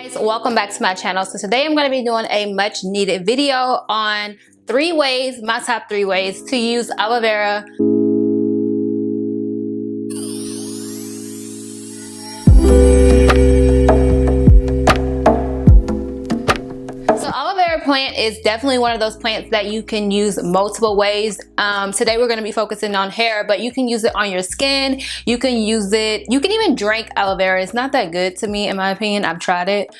Guys, welcome back to my channel. So today I'm going to be doing a much needed video on my top 3 ways to use aloe vera. So aloe vera plant is definitely one of those plants that you can use multiple ways. Today we're going to be focusing on hair, but you can use it on your skin. You can use it, you can even drink aloe vera. It's not that good to me, in my opinion. I've tried it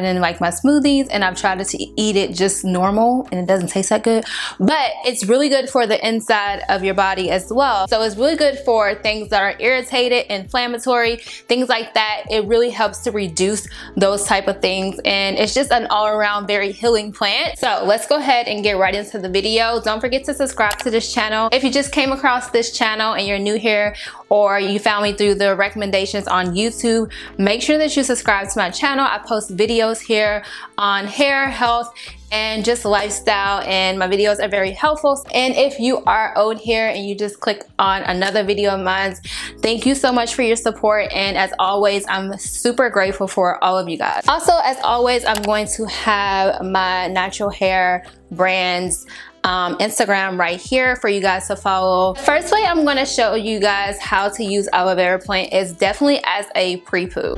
in like my smoothies, and I've tried to eat it just normal, and it doesn't taste that good. But it's really good for the inside of your body as well. So it's really good for things that are irritated, inflammatory, things like that. It really helps to reduce those type of things, and it's just an all-around very healing plant. So let's go ahead and get right into the video. Don't forget to subscribe to this channel. If you just came across this channel and you're new here, or you found me through the recommendations on YouTube, make sure that you subscribe to my channel. I post videos here on hair, health, and just lifestyle, and my videos are very helpful. And if you are old here and you just click on another video of mine, thank you so much for your support, and as always, I'm super grateful for all of you guys. Also, as always, I'm going to have my natural hair brands Instagram right here for you guys to follow. First way I'm going to show you guys how to use aloe vera plant is definitely as a pre-poo.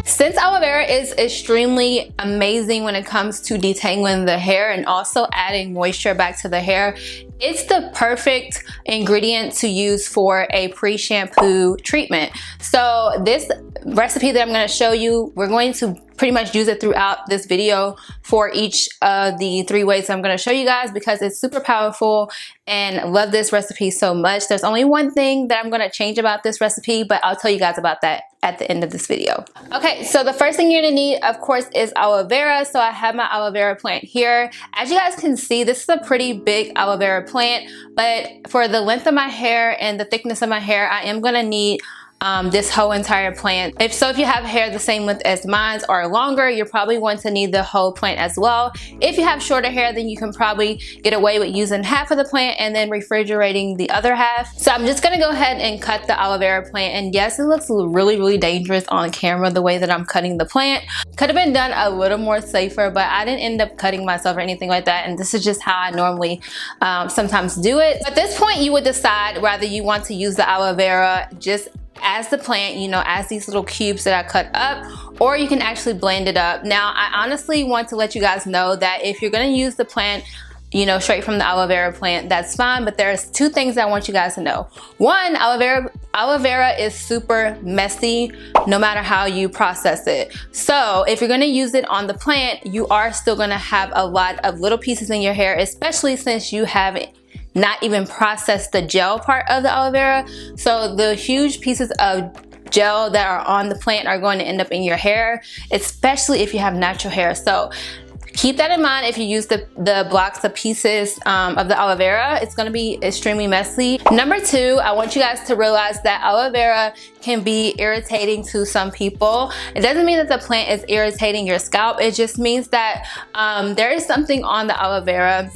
Since aloe vera is extremely amazing when it comes to detangling the hair and also adding moisture back to the hair, it's the perfect ingredient to use for a pre-shampoo treatment. So this recipe that I'm going to show you, we're going to pretty much use it throughout this video for each of the 3 ways I'm going to show you guys, because it's super powerful and love this recipe so much. There's only one thing that I'm going to change about this recipe, but I'll tell you guys about that at the end of this video. Okay, so the first thing you're going to need, of course, is aloe vera. So I have my aloe vera plant here. As you guys can see, this is a pretty big aloe vera plant, but for the length of my hair and the thickness of my hair, I am going to need this whole entire plant. If you have hair the same length as mine or longer, you're probably going to need the whole plant as well. If you have shorter hair, then you can probably get away with using half of the plant and then refrigerating the other half. So I'm just gonna go ahead and cut the aloe vera plant, and yes, it looks really dangerous on camera the way that I'm cutting the plant. Could have been done a little more safer, but I didn't end up cutting myself or anything like that, and this is just how I normally sometimes do it. At this point, you would decide whether you want to use the aloe vera just as the plant, you know, as these little cubes that I cut up, or you can actually blend it up. Now, I honestly want to let you guys know that if you're going to use the plant, you know, straight from the aloe vera plant, that's fine, but there's 2 things I want you guys to know. One, aloe vera is super messy no matter how you process it. So if you're going to use it on the plant, you are still going to have a lot of little pieces in your hair, especially since you haven't not even processed the gel part of the aloe vera. So the huge pieces of gel that are on the plant are going to end up in your hair, especially if you have natural hair. So keep that in mind if you use the blocks of pieces of the aloe vera. It's going to be extremely messy. Number 2, I want you guys to realize that aloe vera can be irritating to some people. It doesn't mean that the plant is irritating your scalp. It just means that there is something on the aloe vera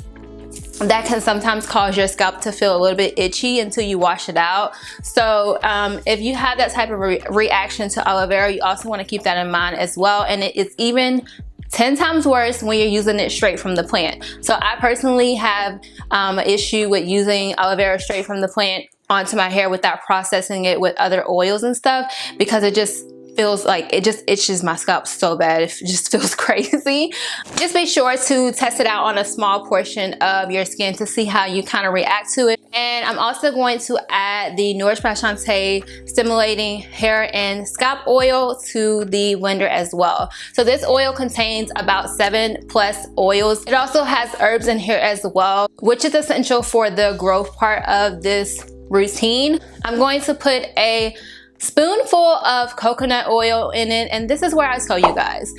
that can sometimes cause your scalp to feel a little bit itchy until you wash it out. So if you have that type of reaction to aloe vera, you also want to keep that in mind as well. And it's even 10 times worse when you're using it straight from the plant. So I personally have an issue with using aloe vera straight from the plant onto my hair without processing it with other oils and stuff, because it just feels like it just itches my scalp so bad. It just feels crazy. Just be sure to test it out on a small portion of your skin to see how you kind of react to it. And I'm also going to add the Nourish by Shawntas Stimulating Hair and Scalp Oil to the blender as well. So this oil contains about 7+ oils. It also has herbs in here as well, which is essential for the growth part of this routine. I'm going to put a spoonful of coconut oil in it, and this is where I tell you guys,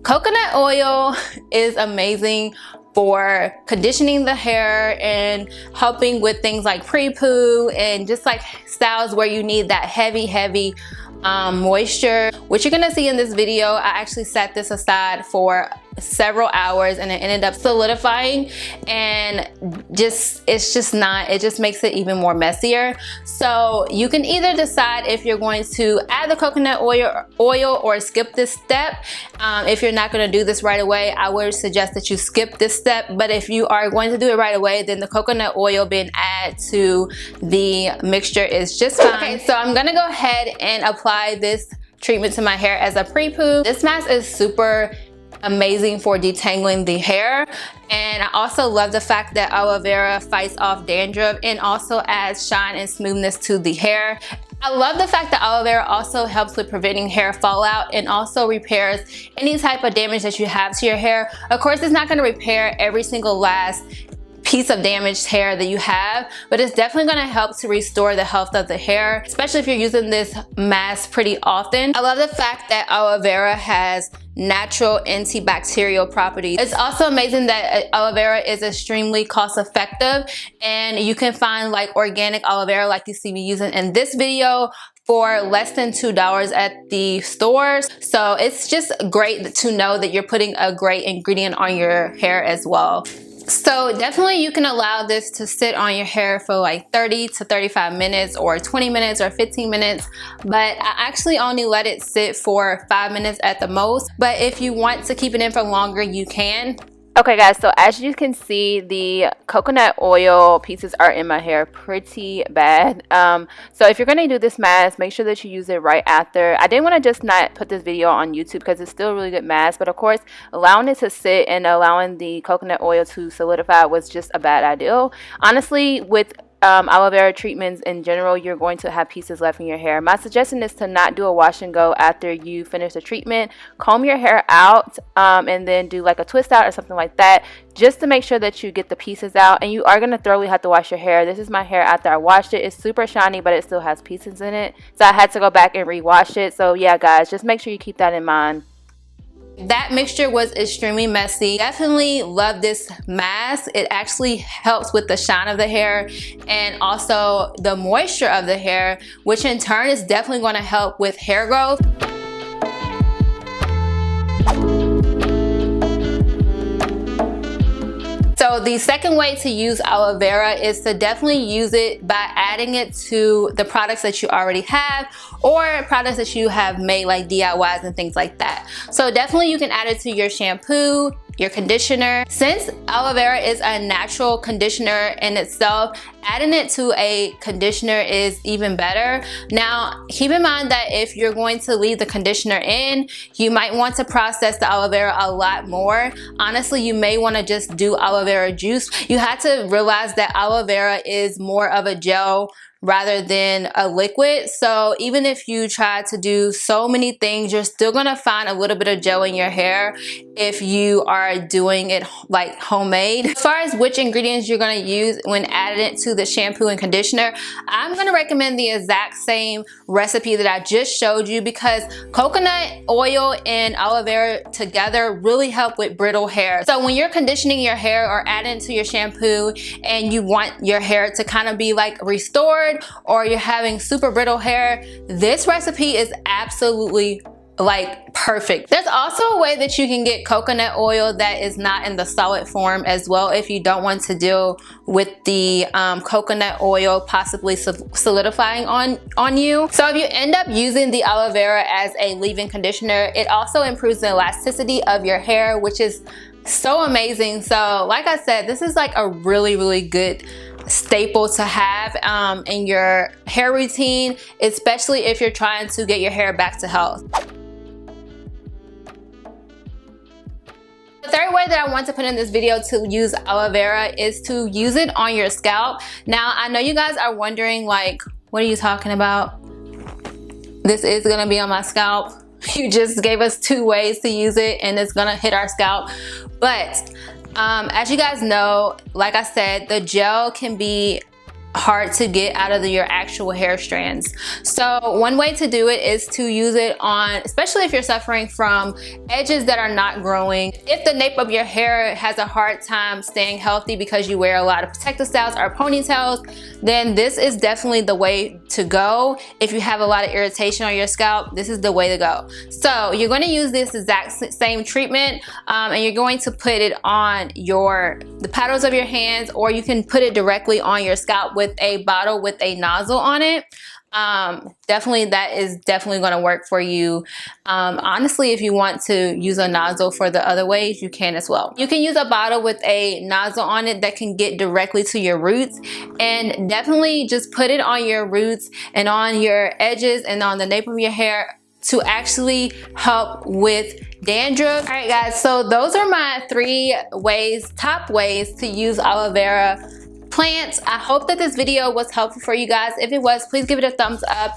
coconut oil is amazing for conditioning the hair and helping with things like pre-poo and just like styles where you need that heavy moisture, which you're gonna see in this video. I actually set this aside for several hours and it ended up solidifying, and it just makes it even more messier. So you can either decide if you're going to add the coconut oil or skip this step. If you're not going to do this right away, I would suggest that you skip this step, but if you are going to do it right away, then the coconut oil being added to the mixture is just fine. Okay, so I'm gonna go ahead and apply this treatment to my hair as a pre-poo. This mask is super amazing for detangling the hair, and I also love the fact that aloe vera fights off dandruff and also adds shine and smoothness to the hair. I love the fact that aloe vera also helps with preventing hair fallout and also repairs any type of damage that you have to your hair. Of course, it's not going to repair every single last piece of damaged hair that you have, but it's definitely going to help to restore the health of the hair, especially if you're using this mask pretty often. I love the fact that aloe vera has natural antibacterial properties. It's also amazing that aloe vera is extremely cost effective, and you can find like organic aloe vera like you see me using in this video for less than $2 at the stores. So it's just great to know that you're putting a great ingredient on your hair as well. So definitely you can allow this to sit on your hair for like 30 to 35 minutes or 20 minutes or 15 minutes, but I actually only let it sit for 5 minutes at the most. But if you want to keep it in for longer, you can. Okay guys, so as you can see, the coconut oil pieces are in my hair pretty bad. So if you're going to do this mask, make sure that you use it right after. I didn't want to just not put this video on YouTube because it's still a really good mask, but of course allowing it to sit and allowing the coconut oil to solidify was just a bad idea. Honestly, with aloe vera treatments in general, you're going to have pieces left in your hair. My suggestion is to not do a wash and go after you finish the treatment. Comb your hair out and then do like a twist out or something like that, just to make sure that you get the pieces out. And you are going to thoroughly have to wash your hair. This is my hair after I washed it. It's super shiny, but it still has pieces in it, so I had to go back and rewash it. So yeah guys, just make sure you keep that in mind. That mixture was extremely messy. Definitely love this mask. It actually helps with the shine of the hair and also the moisture of the hair, which in turn is definitely going to help with hair growth. So the second way to use aloe vera is to definitely use it by adding it to the products that you already have or products that you have made like DIYs and things like that. So definitely you can add it to your shampoo, your conditioner. Since aloe vera is a natural conditioner in itself, adding it to a conditioner is even better. Now, keep in mind that if you're going to leave the conditioner in, you might want to process the aloe vera a lot more. Honestly, you may want to just do aloe vera juice. You have to realize that aloe vera is more of a gel rather than a liquid. So even if you try to do so many things, you're still gonna find a little bit of gel in your hair if you are doing it like homemade. As far as which ingredients you're gonna use when adding it to the shampoo and conditioner, I'm gonna recommend the exact same recipe that I just showed you, because coconut oil and aloe vera together really help with brittle hair. So when you're conditioning your hair or adding to your shampoo and you want your hair to kind of be like restored, or you're having super brittle hair, this recipe is absolutely like perfect. There's also a way that you can get coconut oil that is not in the solid form as well, if you don't want to deal with the coconut oil possibly solidifying on you. So if you end up using the aloe vera as a leave-in conditioner, it also improves the elasticity of your hair, which is so amazing. So like I said, this is like a really good staple to have in your hair routine, especially if you're trying to get your hair back to health. The third way that I want to put in this video to use aloe vera is to use it on your scalp. Now, I know you guys are wondering, like, what are you talking about? This is gonna be on my scalp. You just gave us 2 ways to use it and it's gonna hit our scalp. But as you guys know, like I said, the gel can be hard to get out of your actual hair strands. So one way to do it is to use it on, especially if you're suffering from edges that are not growing. If the nape of your hair has a hard time staying healthy because you wear a lot of protective styles or ponytails, then this is definitely the way to go. If you have a lot of irritation on your scalp, this is the way to go. So you're going to use this exact same treatment, and you're going to put it on the paddles of your hands, or you can put it directly on your scalp with a bottle with a nozzle on it. Definitely, that is definitely going to work for you. Honestly, if you want to use a nozzle for the other ways, you can as well. You can use a bottle with a nozzle on it that can get directly to your roots, and definitely just put it on your roots and on your edges and on the nape of your hair to actually help with dandruff. All right, guys, so those are my 3 top ways to use aloe vera plants. I hope that this video was helpful for you guys. If it was, please give it a thumbs up.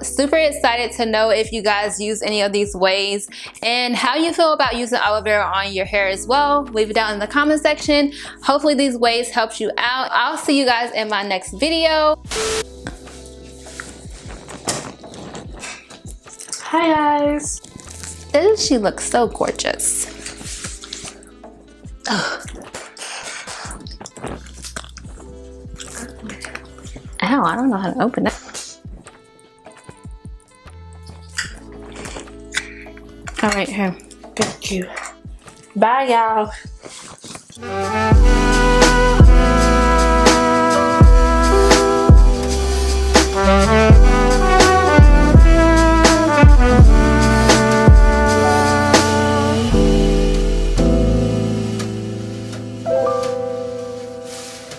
Super excited to know if you guys use any of these ways and how you feel about using aloe vera on your hair as well. Leave it down in the comment section. Hopefully these ways helped you out. I'll see you guys in my next video. Hi guys. Doesn't she look so gorgeous? Ugh. Ow, I don't know how to open it. All right, here. Thank you. Bye y'all.